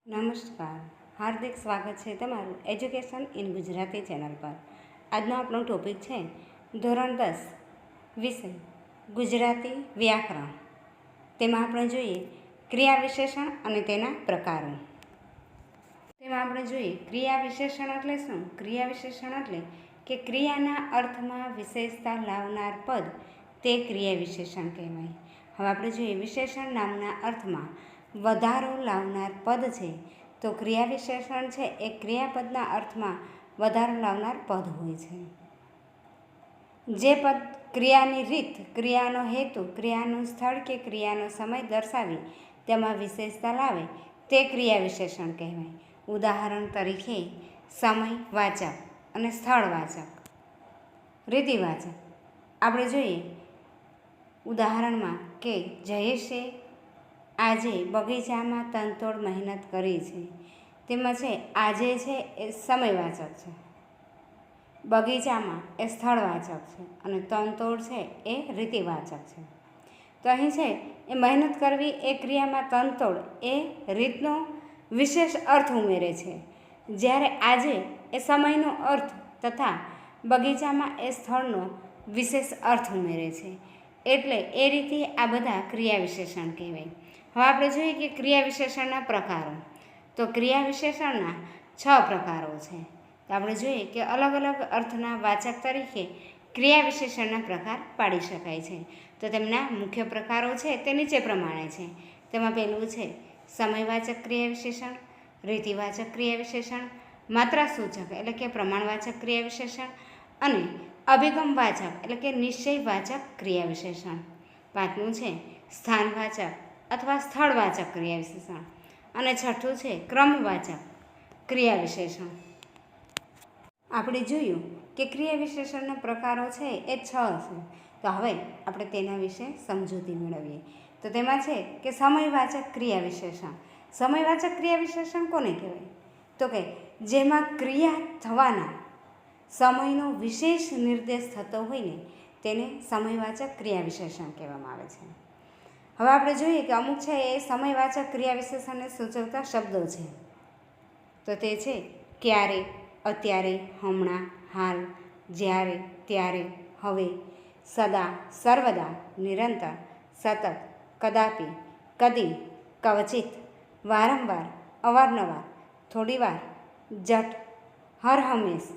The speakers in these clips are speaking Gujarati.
નમસ્કાર, હાર્દિક સ્વાગત છે તમારું એજ્યુકેશન ઇન ગુજરાતી ચેનલ પર। આજનો આપણો ટોપિક છે ધોરણ 10 વિષય ગુજરાતી વ્યાકરણ। તેમાં આપણે જોઈએ ક્રિયા વિશેષણ અને તેના પ્રકારો। તેમાં આપણે જોઈએ ક્રિયા વિશેષણ એટલે શું? ક્રિયા વિશેષણ એટલે કે ક્રિયાના અર્થમાં વિશેષતા લાવનાર પદ તે ક્રિયા વિશેષણ કહેવાય। હવે આપણે જોઈએ વિશેષણ નામના અર્થમાં વધારો લાવનાર પદ છે તો ક્રિયા વિશેષણ છે એ ક્રિયાપદના અર્થમાં વધારો લાવનાર પદ હોય છે। જે પદ ક્રિયાની રીત, ક્રિયાનો હેતુ, ક્રિયાનું સ્થળ કે ક્રિયાનો સમય દર્શાવી તેમાં વિશેષતા લાવે તે ક્રિયા વિશેષણ કહેવાય। ઉદાહરણ તરીકે સમયવાચક અને સ્થળવાચક, રીતિવાચક। આપણે જોઈએ ઉદાહરણમાં કે જયેશે આજે બગીચામાં તનતોડ મહેનત કરી છે। તેમાં છે આજે છે એ સમયવાચક છે, બગીચામાં એ સ્થળવાચક છે અને તનતોડ છે એ રીતિવાચક છે। તો અહીં છે એ મહેનત કરવી એ ક્રિયામાં તનતોડ એ રીતનો વિશેષ અર્થ ઉમેરે છે, જ્યારે આજે એ સમયનો અર્થ તથા બગીચામાં એ સ્થળનો વિશેષ અર્થ ઉમેરે છે। એટલે એ રીતે આ બધા ક્રિયા વિશેષણ કહેવાય। હવે આપણે જોઈએ કે ક્રિયા વિશેષણના પ્રકારો। તો ક્રિયા વિશેષણના 6 પ્રકારો છે। તો આપણે જોઈએ કે અલગ અલગ અર્થના વાચક તરીકે ક્રિયા વિશેષણના પ્રકાર પાડી શકાય છે। તો તેમના મુખ્ય પ્રકારો છે તે નીચે પ્રમાણે છે। તેમાં પહેલું છે સમયવાચક ક્રિયા વિશેષણ, રીતિવાચક ક્રિયા વિશેષણ, માત્રાસૂચક એટલે કે પ્રમાણવાચક ક્રિયા વિશેષણ અને અભિગમવાચક એટલે કે નિશ્ચયવાચક ક્રિયા વિશેષણ। પાંચમું છે સ્થાનવાચક અથવા સ્થળવાચક ક્રિયા વિશેષણ અને છઠ્ઠું છે ક્રમવાચક ક્રિયા વિશેષણ। આપણે જોયું કે ક્રિયા વિશેષણના પ્રકારો છે એ 6 છે। તો હવે આપણે તેના વિશે સમજૂતી મેળવીએ। તો તેમાં છે કે સમયવાચક ક્રિયા વિશેષણ। સમયવાચક ક્રિયા વિશેષણ કોને કહેવાય? તો કે જેમાં ક્રિયા થવાના સમયનો વિશેષ નિર્દેશ થતો હોય ને તેને સમયવાચક ક્રિયા વિશેષણ કહેવામાં આવે છે। હવે આપણે જોઈએ કે અમુક છે એ સમયવાચક ક્રિયા વિશેષણને સૂચવતા શબ્દો છે। તો તે છે ક્યારે, અત્યારે, હમણાં, હાલ, જ્યારે, ત્યારે, હવે, સદા, સર્વદા, નિરંતર, સતત, કદાપી, કદી, કવચિત, વારંવાર, અવારનવાર, થોડીવાર, જટ, હરહંમેશ,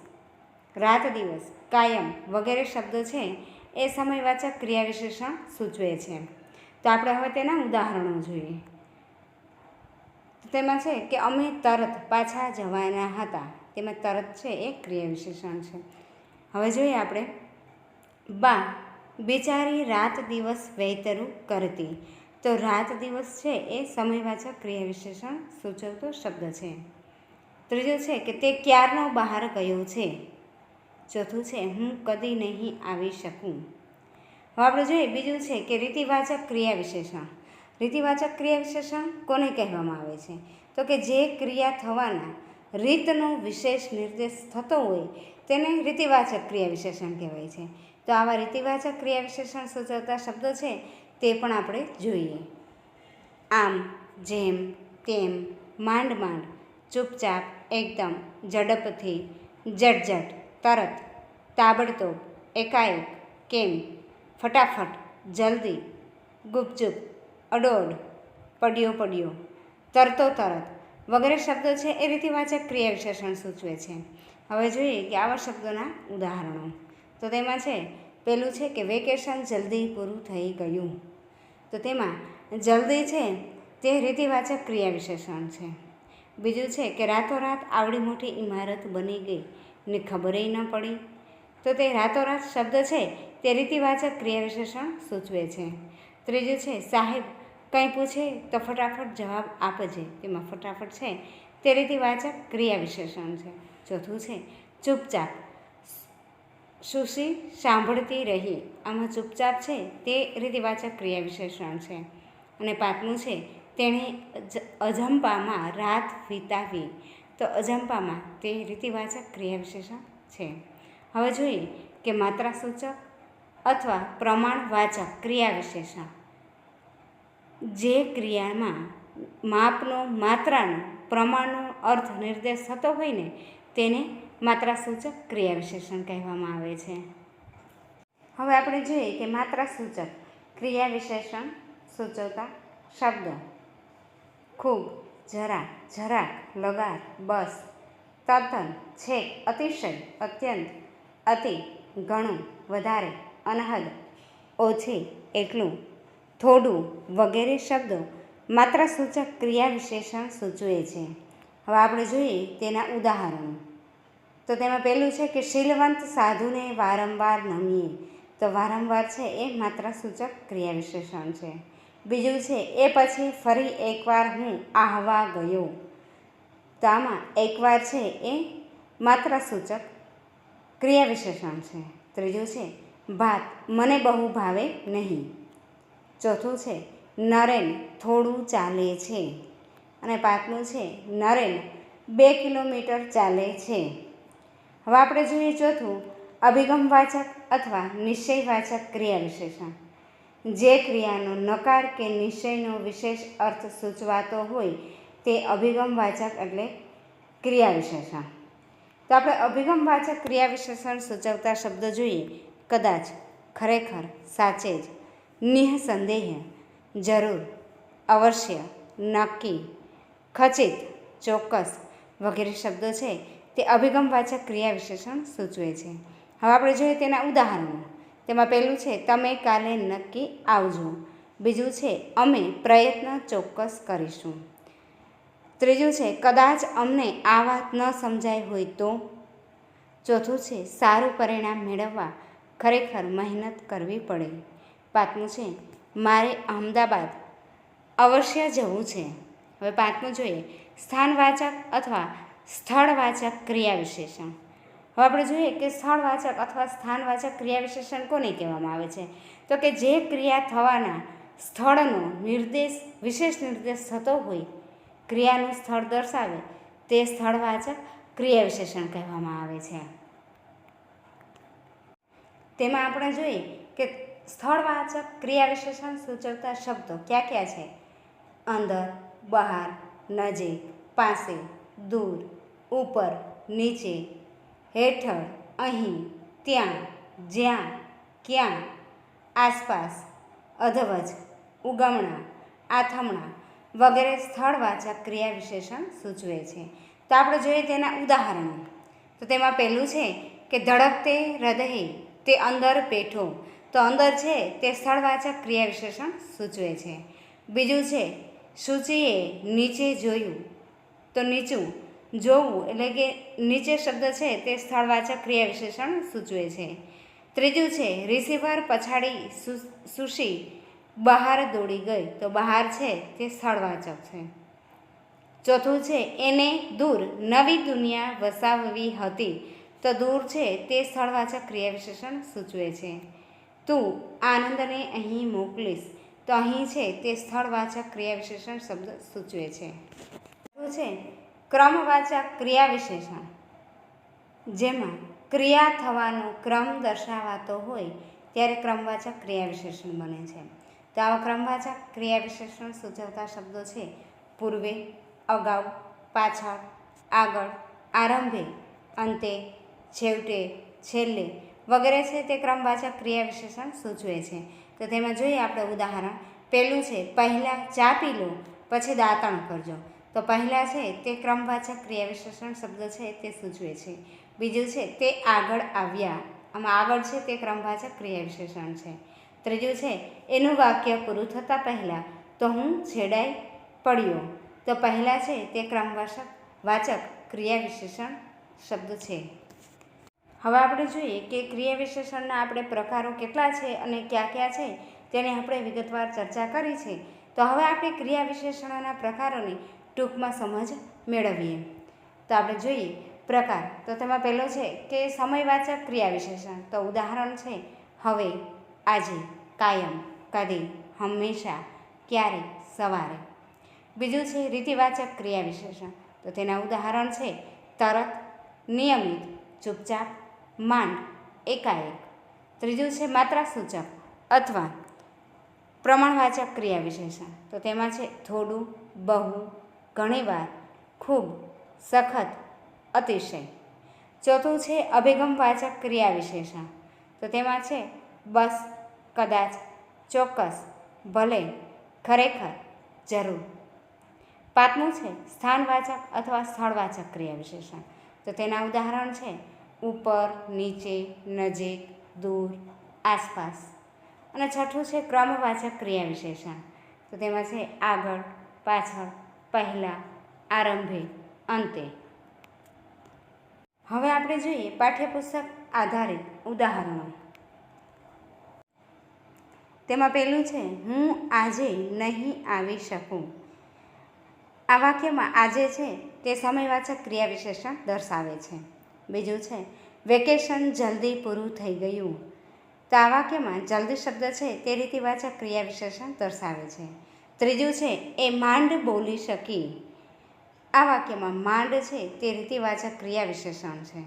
રાત દિવસ, કાયમ વગેરે શબ્દો છે એ સમયવાચક ક્રિયા વિશેષણ સૂચવે છે। તો આપણે હવે તેના ઉદાહરણો જોઈએ। તેમાં છે કે અમે તરત પાછા જવાના હતા। તેમાં તરત છે એ ક્રિયા વિશેષણ છે। હવે જોઈએ આપણે બા બિચારી રાત દિવસ વહેતરું કરતી। તો રાત દિવસ છે એ સમયવાચક ક્રિયા વિશેષણ સૂચવતો શબ્દ છે। ત્રીજું છે કે તે ક્યારનો બહાર ગયો છે। ચોથું છે હું કદી નહીં આવી શકું। હવે આપણે જોઈએ બીજું છે કે રીતિવાચક ક્રિયા વિશેષણ। રીતિવાચક ક્રિયા વિશેષણ કોને કહેવામાં આવે છે? તો કે જે ક્રિયા થવાના રીતનો વિશેષ નિર્દેશ થતો હોય તેને રીતિવાચક ક્રિયા વિશેષણ કહેવાય છે। તો આવા રીતિવાચક ક્રિયા વિશેષણ સૂચવતા શબ્દો છે તે પણ આપણે જોઈએ। આમ, જેમ, તેમ, માંડ માંડ, ચૂપચાપ, એકદમ, ઝડપથી, ઝટઝટ, તરત, તાબડતોબ, એકાએક, કેમ, ફટાફટ, જલ્દી, ગુપચુપ, અડોઅડ, પડ્યો પડ્યો, તરતો તરત વગેરે શબ્દો છે એ રીતિવાચક ક્રિયા વિશેષણ સૂચવે છે। હવે જોઈએ કે આવા શબ્દોના ઉદાહરણો। તો તેમાં છે પહેલું છે કે વેકેશન જલ્દી પૂરું થઈ ગયું। તો તેમાં જલ્દી છે તે રીતિવાચક ક્રિયા વિશેષણ છે। બીજું છે કે રાતોરાત આવડી મોટી ઇમારત બની ગઈ ને ખબરેય ન પડી। તો તે રાતોરાત શબ્દ છે તે રીતિવાચક ક્રિયા વિશેષણ સૂચવે છે। ત્રીજું છે સાહેબ કંઈ પૂછે તો ફટાફટ જવાબ આપજે। તેમાં ફટાફટ છે તે રીતિવાચક ક્રિયા વિશેષણ છે। ચોથું છે ચૂપચાપ, સુશી સાંભળતી રહી। આમાં ચૂપચાપ છે તે રીતિવાચક ક્રિયા વિશેષણ છે। અને પાંચમું છે તેણે અજંપામાં રાત વિતાવી। તો અજંપામાં તે રીતિવાચક ક્રિયા વિશેષણ છે। હવે જોઈએ કે માત્રાસૂચક અથવા પ્રમાણવાચક ક્રિયા વિશેષણ। જે ક્રિયામાં માપનો, માત્રાનો, પ્રમાણનો અર્થ નિર્દેશ થતો હોય ને તેને માત્રાસૂચક ક્રિયા વિશેષણ કહેવામાં આવે છે. હવે આપણે જોઈએ કે માત્રાસૂચક ક્રિયા વિશેષણ સૂચવતા શબ્દો: ખૂબ, જરા, જરાક, લગાર, બસ, તદ્દન, છેક, અતિશય, અત્યંત, અતિ, ઘણું, વધારે, અનહદ, ઓછી, એટલું, થોડું વગેરે શબ્દો માત્રાસૂચક ક્રિયા વિશેષણ સૂચવે છે. હવે આપણે જોઈએ તેના ઉદાહરણો. તો તેમાં પહેલું છે કે શીલવંત સાધુને વારંવાર નમીએ. તો વારંવાર છે એ માત્રાસૂચક ક્રિયા વિશેષણ છે. બીજું છે એ પછી ફરી એકવાર હું આહવા ગયો. તો આમાં એકવાર છે એ માત્રાસૂચક ક્રિયા વિશેષણ છે. ત્રીજું છે ભાત મને બહુ ભાવે નહીં. ચોથું છે નરેન થોડું ચાલે છે. અને પાંચમું છે નરેન 2 કિલોમીટર ચાલે છે. હવે આપણે જોઈએ ચોથું અભિગમવાચક અથવા નિશ્ચયવાચક ક્રિયા વિશેષણ. જે ક્રિયાનો નકાર કે નિશ્ચયનો વિશેષ અર્થ સૂચવાતો હોય તે અભિગમવાચક એટલે ક્રિયા વિશેષણ. તો આપણે અભિગમવાચક ક્રિયા વિશેષણ સૂચવતા શબ્દો જોઈએ: કદાચ, ખરેખર, સાચે જ, નિઃસંદેહ, જરૂર, અવશ્ય, નક્કી, ખચિત, ચોક્કસ વગેરે શબ્દો છે તે અભિગમવાચક ક્રિયા વિશેષણ સૂચવે છે. હવે આપણે જોઈએ તેના ઉદાહરણો. તેમાં પહેલું છે તમે કાલે નક્કી આવજો. બીજું છે અમે પ્રયત્ન ચોક્કસ કરીશું. ત્રીજું છે કદાચ અમને આ વાત ન સમજાય હોય તો. ચોથું છે સારું પરિણામ મેળવવા ખરેખર મહેનત કરવી પડે. પાંચમું છે મારે અહમદાબાદ અવશ્ય જવું છે. હવે પાંચમું જોઈએ સ્થાનવાચક અથવા સ્થળવાચક ક્રિયા વિશેષણ. હવે આપણે જોઈએ કે સ્થળવાચક અથવા સ્થાનવાચક ક્રિયા વિશેષણ કોને કહેવામાં આવે છે? તો કે જે ક્રિયા થવાના સ્થળનો વિશેષ નિર્દેશ થતો હોય, ક્રિયાનું સ્થળ દર્શાવે તે સ્થળવાચક ક્રિયા વિશેષણ કહેવામાં આવે છે. તેમાં આપણે જોઈએ કે સ્થળવાચક ક્રિયા વિશેષણ સૂચવતા શબ્દો ક્યાં ક્યાં છે? અંદર, બહાર, નજીક, પાસે, દૂર, ઉપર, નીચે, હેઠળ, અહીં, ત્યાં, જ્યાં, ક્યાં, આસપાસ, અધવચ, ઉગમણા, આથમણા વગેરે સ્થળવાચક ક્રિયા વિશેષણ સૂચવે છે. તો આપણે જોઈએ તેના ઉદાહરણો. તો તેમાં પહેલું છે કે ધડકતે હૃદયે તે અંદર પેઠો. તો અંદર છે તે સ્થળવાચક ક્રિયા વિશેષણ સૂચવે છે. બીજું છે સૂચિએ નીચે જોયું. તો નીચું જોવું એટલે કે નીચે શબ્દ છે તે સ્થળવાચક ક્રિયા વિશેષણ સૂચવે છે. ત્રીજું છે રિસીવર પછાડી સુશી બહાર દોડી ગઈ. તો બહાર છે તે સ્થળવાચક છે. ચોથું છે એને દૂર નવી દુનિયા વસાવવી હતી. તો દૂર છે તે સ્થળવાચક ક્રિયા વિશેષણ સૂચવે છે. તું આનંદને અહીં મોકલીશ. તો અહીં છે તે સ્થળવાચક ક્રિયા વિશેષણ શબ્દ સૂચવે છે. ચોથું છે ક્રમવાચક ક્રિયા વિશેષણ, જેમાં ક્રિયા થવાનો ક્રમ દર્શાવાતો હોય ત્યારે ક્રમવાચક ક્રિયા વિશેષણ બને છે. તો આવા ક્રમવાચક ક્રિયા વિશેષણ સૂચવતા શબ્દો છે પૂર્વે, અગાઉ, પાછળ, આગળ, આરંભે, અંતે, છેવટે, છેલ્લે વગેરે છે તે ક્રમવાચક ક્રિયા વિશેષણ સૂચવે છે. તો તેમાં જોઈએ આપણે ઉદાહરણ. પહેલું છે પહેલાં ચા પી લો પછી દાંતણ કરજો. તો પહેલાં છે તે ક્રમવાચક ક્રિયા વિશેષણ શબ્દ છે તે સૂચવે છે. બીજું છે તે આગળ આવ્યા. આમાં આગળ છે તે ક્રમવાચક ક્રિયા વિશેષણ છે. ત્રીજું છે એનું વાક્ય પૂરું થતાં પહેલાં તો હું છેડાઈ પડ્યો. તો પહેલાં છે તે ક્રમવાચક ક્રિયા વિશેષણ શબ્દ છે. હવે આપણે જોઈએ કે ક્રિયા વિશેષણના આપણે પ્રકારો કેટલા છે અને કયા કયા છે તેની આપણે વિગતવાર ચર્ચા કરી છે. તો હવે આપણે ક્રિયા વિશેષણોના પ્રકારોની ટૂંકમાં સમજ મેળવીએ. તો આપણે જોઈએ પ્રકાર. તો તેમાં પહેલો છે કે સમયવાચક ક્રિયા વિશેષણ. તો ઉદાહરણ છે હવે, આજે, કાયમ, કદી, હંમેશા, ક્યારે, સવારે. બીજું છે રીતિવાચક ક્રિયા વિશેષણ. તો તેના ઉદાહરણ છે તરત, નિયમિત, ચૂપચાપ, માંડ, એકાએક. ત્રીજું છે માત્રાસૂચક અથવા પ્રમાણવાચક ક્રિયા વિશેષણ. તો તેમાં છે થોડું, બહુ, ઘણીવાર, ખૂબ, સખત, અતિશય. ચોથું છે અભિગમવાચક ક્રિયા વિશેષણ. તો તેમાં છે બસ, કદાચ, ચોક્કસ, ભલે, ખરેખર, જરૂર. પાંચમું છે સ્થાનવાચક અથવા સ્થળવાચક ક્રિયા વિશેષણ. તો તેના ઉદાહરણ છે ઉપર, નીચે, નજીક, દૂર, આસપાસ. અને છઠ્ઠું છે ક્રમવાચક ક્રિયા વિશેષણ. તો તેમાં છે આગળ, પાછળ, પહેલાં, આરંભે, અંતે. હવે આપણે જોઈએ પાઠ્યપુસ્તક આધારિત ઉદાહરણો. તેમાં પહેલું છે હું આજે નહીં આવી શકું. આ વાક્યમાં આજે છે તે સમયવાચક ક્રિયા વિશેષણ દર્શાવે છે. બીજું છે વેકેશન જલ્દી પૂરું થઈ ગયું. તો આ વાક્યમાં જલ્દી શબ્દ છે તે રીતિવાચક ક્રિયા વિશેષણ દર્શાવે છે. ત્રીજું છે એ માંડ બોલી શકી. આ વાક્યમાં માંડ છે તે રીતિવાચક ક્રિયા વિશેષણ છે.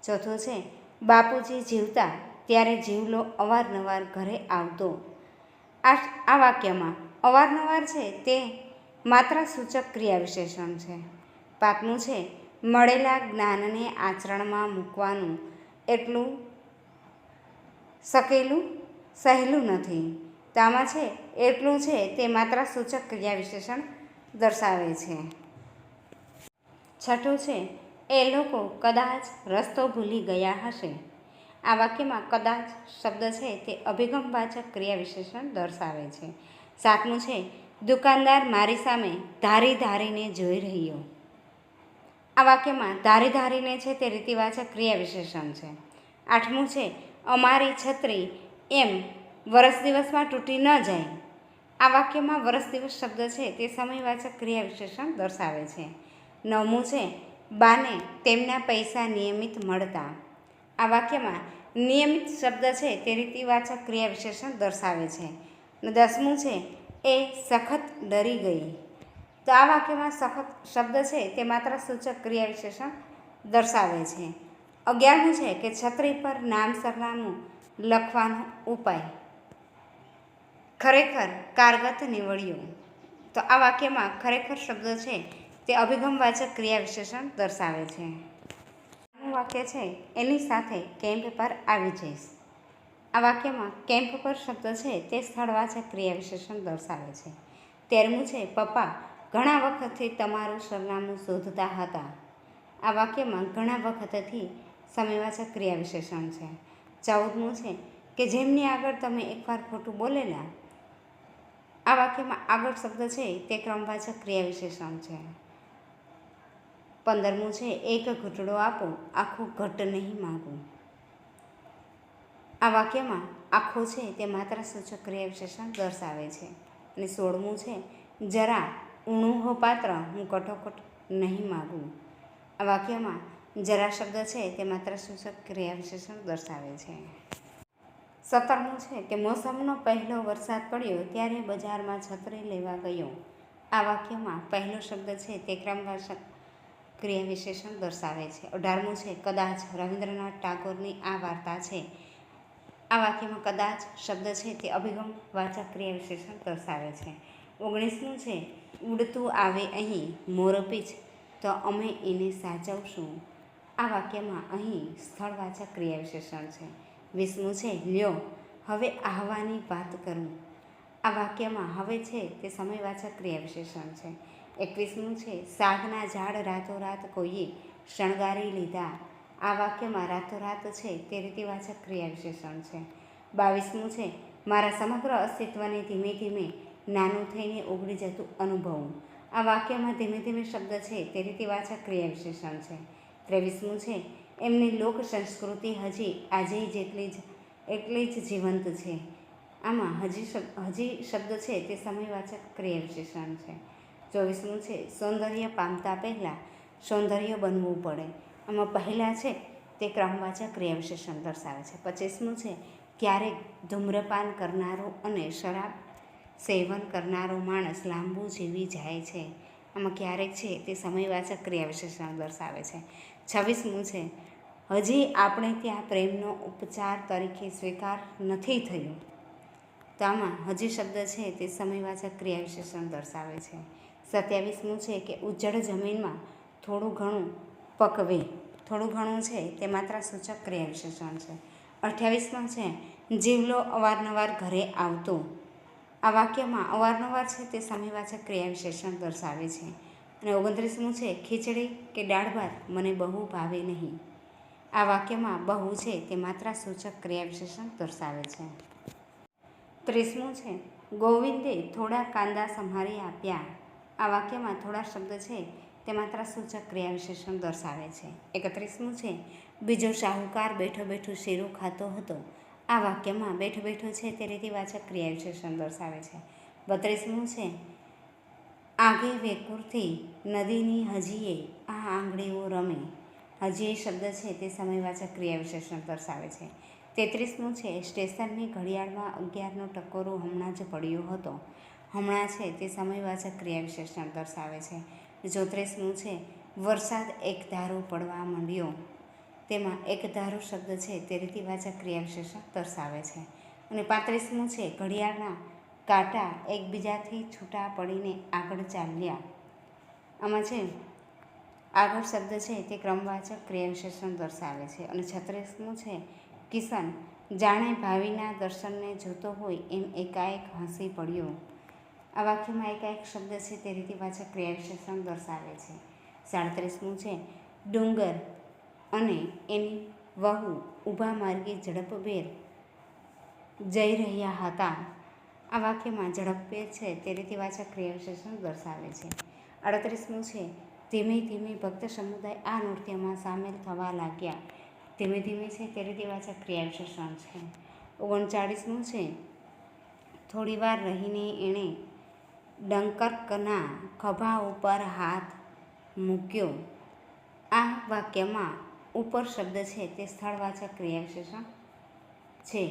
ચોથું છે બાપુજી જીવતા ત્યારે જીવલો અવારનવાર ઘરે આવતો. આ વાક્યમાં અવારનવાર છે તે માત્રા સૂચક ક્રિયા વિશેષણ છે. પાંચમું છે મળેલા જ્ઞાનને આચરણમાં મૂકવાનું એટલું સહેલું નથી. તો આમાં છે એટલું છે તે માત્રા સૂચક ક્રિયા વિશેષણ દર્શાવે છે. છઠ્ઠું છે એ લોકો કદાચ રસ્તો ભૂલી ગયા હશે. આ વાક્યમાં કદાચ શબ્દ છે તે અભિગમવાચક ક્રિયા વિશેષણ દર્શાવે છે. સાતમું છે દુકાનદાર મારી સામે ધારી ધારીને જોઈ રહ્યો. આ વાક્યમાં ધારી ધારીને છે તે રીતિવાચક ક્રિયા વિશેષણ છે. આઠમું છે અમારી છત્રી એમ વરસ દિવસમાં તૂટી ન જાય. આ વાક્યમાં વરસ દિવસ શબ્દ છે તે સમયવાચક ક્રિયા વિશેષણ દર્શાવે છે. નવમું છે બાને તેમના પૈસા નિયમિત મળતા. આ વાક્યમાં નિયમિત શબ્દ છે તે રીતિવાચક ક્રિયા વિશેષણ દર્શાવે છે. અને દસમું છે એ સખત ડરી ગઈ. તો આ વાક્યમાં સખત શબ્દ છે તે માત્ર સૂચક ક્રિયા વિશેષણ દર્શાવે છે. 11મું છે કે છત્રી પર નામ સરનામું લખવાનો ઉપાય ખરેખર કારગત નીવડ્યો. તો આ વાક્યમાં ખરેખર શબ્દ છે તે અભિગમવાચક ક્રિયા વિશેષણ દર્શાવે છે. વાક્ય છે એની સાથે કેમ્પ પર આવી જઈશ. આ વાક્યમાં કેમ્પ પર શબ્દ છે તે સ્થળવાચક ક્રિયા વિશેષણ દર્શાવે છે. 13મું છે પપ્પા ઘણા વખતથી તમારું સરનામું શોધતા હતા. આ વાક્યમાં ઘણા વખતથી સમયવાચક ક્રિયા વિશેષણ છે. 14મું છે કે જેમની આગળ તમે એકવાર ખોટું બોલેલા. આ વાક્યમાં આગળ શબ્દ છે તે ક્રમવાચક ક્રિયા વિશેષણ છે. 15મું છે એક ઘૂંટડો આપો આખું ઘટ નહીં માગું. આ વાક્યમાં આખો છે તે માત્ર સૂચક ક્રિયા વિશેષણ દર્શાવે છે. અને 16મું છે જરા ઊણું હો પાત્ર હું કટોકટ નહીં માગું. આ વાક્યમાં જરા શબ્દ છે તે માત્ર સૂચક ક્રિયા વિશેષણ દર્શાવે છે. 17મું છે કે મોસમનો પહેલો વરસાદ પડ્યો ત્યારે બજારમાં છત્રી લેવા ગયો. આ વાક્યમાં પહેલો શબ્દ છે તે ક્રમવાચક ક્રિયા વિશેષણ દર્શાવે છે. 18મું છે કદાચ રવિન્દ્રનાથ ટાગોરની આ વાર્તા છે. આ વાક્યમાં કદાચ શબ્દ છે તે અભિગમવાચક ક્રિયા વિશેષણ દર્શાવે છે. 19મું છે ઉડતું આવે અહીં મોરપીંછ તો અમે એને સાચવશું. આ વાક્યમાં અહીં સ્થળવાચક ક્રિયા વિશેષણ છે. 20મું છે લ્યો હવે આહવાની વાત કરું. આ વાક્યમાં હવે છે તે સમયવાચક ક્રિયા વિશેષણ છે. 21મું છે સાગના ઝાડ રાતોરાત કોઈએ શણગારી લીધા. આ વાક્યમાં રાતોરાત છે તે રીતિવાચક ક્રિયા વિશેષણ છે. 22મું છે મારા સમગ્ર અસ્તિત્વને ધીમે ધીમે નાનું થઈને ઓગળી જતું અનુભવું. આ વાક્યમાં ધીમે ધીમે શબ્દ છે તે રીતિવાચક ક્રિયા વિશેષણ છે. 23મું છે એમની લોક સંસ્કૃતિ હજી આજે એટલી જ જીવંત છે. આમાં હજી શબ્દ છે તે સમયવાચક ક્રિયા વિશેષણ છે. 24મું છે સૌંદર્ય પામતા પહેલાં સૌંદર્ય બનવું પડે. આમાં પહેલાં છે તે ક્રમવાચક ક્રિયા વિશેષણ દર્શાવે છે. 25મું છે ક્યારેક ધૂમ્રપાન કરનારો અને શરાબ સેવન કરનારો માણસ લાંબુ જીવી જાય છે. આમાં ક્યારેક છે તે સમયવાચક ક્રિયા વિશેષણ દર્શાવે છે. 26મું છે હજી આપણે ત્યાં પ્રેમનો ઉપચાર તરીકે સ્વીકાર નથી થયો. તો આમાં હજી શબ્દ છે તે સમયવાચક ક્રિયા વિશેષણ દર્શાવે છે. 27મું છે કે ઉજ્જડ જમીનમાં થોડું ઘણું પકવે. થોડું ઘણું છે તે માત્રાસૂચક ક્રિયા વિશેષણ છે. 28માં છે જીવલો અવારનવાર ઘરે આવતો. આ વાક્યમાં અવારનવાર છે તે સમયવાચક ક્રિયા વિશેષણ દર્શાવે છે. અને 29મું છે ખીચડી કે દાળ ભાત મને બહુ ભાવે નહીં. આ વાક્યમાં બહુ છે તે માત્રાસૂચક ક્રિયા વિશેષણ દર્શાવે છે. 30મું છે ગોવિંદે થોડા કાંદા સંભારી આપ્યા. આ વાક્યમાં થોડા શબ્દ છે તે માત્રાસૂચક ક્રિયા વિશેષણ દર્શાવે છે. 31મું છે બીજો શાહુકાર બેઠો બેઠો શીરું ખાતો હતો. આ વાક્યમાં બેઠો બેઠો છે તે રીતિવાચક ક્રિયા વિશેષણ દર્શાવે છે. 32મું છે આગે વેકુરથી નદીની હજીએ આ આંગળીઓ રમે. હજીએ શબ્દ છે તે સમયવાચક ક્રિયા વિશેષણ દર્શાવે છે. 33મું છે સ્ટેશનની ઘડિયાળમાં 11નો ટકોરો હમણાં જ પડ્યો હતો. હમણાં છે તે સમયવાચક ક્રિયા વિશેષણ દર્શાવે છે. 34મું છે વરસાદ એકધારો પડવા માંડ્યો. તેમાં એકધારો શબ્દ છે તે રીતિવાચક ક્રિયા વિશેષણ દર્શાવે છે. અને 35મું છે ઘડિયાળના કાંટા એકબીજાથી છૂટા પડીને આગળ ચાલ્યા. આમાં છે આગળ શબ્દ છે તે ક્રમવાચક ક્રિયા વિશેષણ દર્શાવે છે. અને 36મું છે કિશન જાણે ભાવિના દર્શનને જોતો હોય એમ એકાએક હસી પડ્યો. આ વાક્યમાં એકાએક શબ્દ છે તે રીતિવાચક ક્રિયા વિશેષણ દર્શાવે છે. 37મું છે ડુંગર અને એની વહુ ઊભા માર્ગે ઝડપભેર જઈ રહ્યા હતા. આ વાક્યમાં ઝડપભેર છે તે રીતિવાચક ક્રિયા વિશેષણ દર્શાવે છે. 38મું છે ધીમે ધીમે ભક્ત સમુદાય આ નૃત્યમાં સામેલ થવા લાગ્યા. ધીમે ધીમે છે તે રીતિવાચક ક્રિયા વિશેષણ છે. 39મું છે થોડીવાર રહીને એણે ડંકર્કના ખભા ઉપર હાથ મૂક્યો. આ વાક્યમાં ઉપર શબ્દ છે તે સ્થળવાચક ક્રિયા વિશેષણ છે.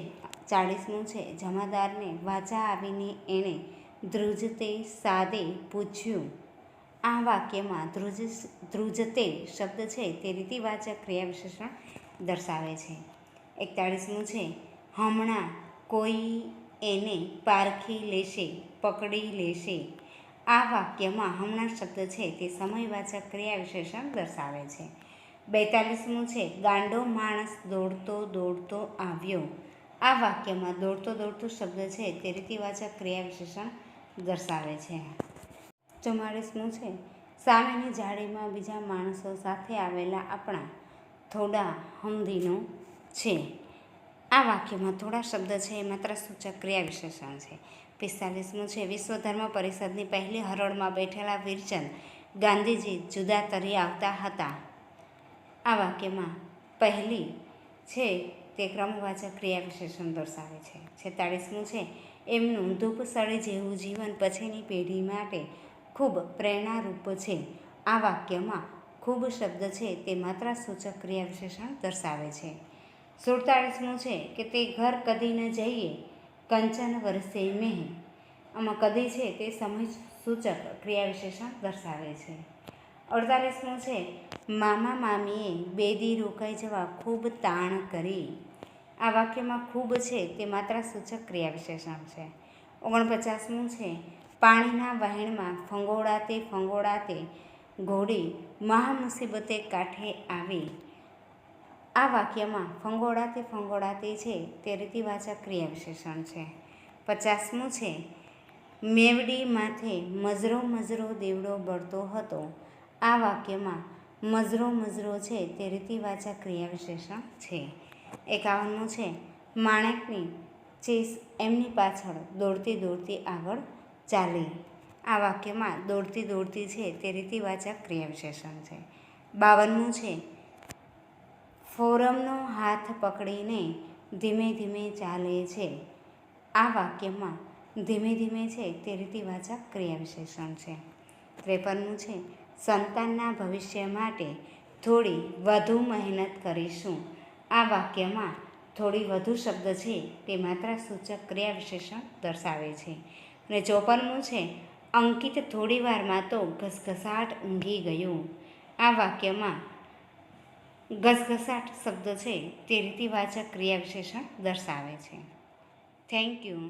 40મું છે જમાદારને વાચા આવીને એણે ધ્રુજતે સાદે પૂછ્યું. આ વાક્યમાં ધ્રુજતે શબ્દ છે તે રીતિવાચક ક્રિયા વિશેષણ દર્શાવે છે. 41મું છે હમણાં કોઈ એને પારખી લેશે, પકડી લેશે. આ વાક્યમાં હમણાં શબ્દ છે તે સમયવાચક ક્રિયા વિશેષણ દર્શાવે છે. 42મું છે ગાંડો માણસ દોડતો દોડતો આવ્યો. આ વાક્યમાં દોડતો દોડતો શબ્દ છે તે રીતિવાચક ક્રિયા વિશેષણ દર્શાવે છે. 44મું છે સામેની જાળીમાં બીજા માણસો સાથે આવેલા આપણા થોડા હમદીનો છે. આ વાક્યમાં થોડા શબ્દ છે એ માત્રાસૂચક ક્રિયા વિશેષણ છે. 45મું છે વિશ્વ ધર્મ પરિષદની પહેલી હરોળમાં બેઠેલા વીરચંદ ગાંધીજી જુદા તરી આવતા હતા. આ વાક્યમાં પહેલી છે તે ક્રમવાચક ક્રિયા વિશેષણ દર્શાવે છે. 46મું છે એમનું ધૂપસળી જેવું જીવન પછીની પેઢી માટે ખૂબ પ્રેરણારૂપ છે. આ વાક્યમાં ખૂબ શબ્દ છે તે માત્રાસૂચક ક્રિયા વિશેષણ દર્શાવે છે. 47મું છે કે તે ઘર કદી ન જઈએ કંચન વરસે મેહ. આમાં કદી છે તે સમયસૂચક ક્રિયા વિશેષણ દર્શાવે છે. 48મું છે મામા મામીએ બેદી રોકાઈ જવા ખૂબ તાણ કરી. આ વાક્યમાં ખૂબ છે તે માત્રાસૂચક ક્રિયા વિશેષણ છે. 49મું છે પાણીના વહેણમાં ફંગોળાતે ફંગોળાતે ઘોડી મહામુસીબતે કાંઠે આવી. આ વાક્યમાં ફંગોળાતે ફંગોળાતે છે તે રીતિવાચક ક્રિયા વિશેષણ છે. 50મું છે મેવડી માથે મજરો મજરો દેવડો બળતો હતો. આ વાક્યમાં મજરો મજરો છે તે રીતિવાચક ક્રિયા વિશેષણ છે. 51મું છે માણેકની ચીસ એમની પાછળ દોડતી દોડતી આગળ ચાલી. આ વાક્યમાં દોડતી દોડતી છે તે રીતિવાચક ક્રિયા વિશેષણ છે. 52મું છે ફોરમનો હાથ પકડીને ધીમે ધીમે ચાલે છે. આ વાક્યમાં ધીમે ધીમે છે તે રીતિવાચક ક્રિયા વિશેષણ છે. 53મું છે સંતાનના ભવિષ્ય માટે થોડી વધુ મહેનત કરીશું. આ વાક્યમાં થોડી વધુ શબ્દ છે તે માત્રાસૂચક ક્રિયા વિશેષણ દર્શાવે છે. અને 54મું છે અંકિત થોડી વારમાં તો ઘસઘસાટ ઊંઘી ગયો. આ વાક્યમાં ઘસઘસાટ શબ્દ છે તે રીતિવાચક ક્રિયા વિશેષણ દર્શાવે છે. Thank you.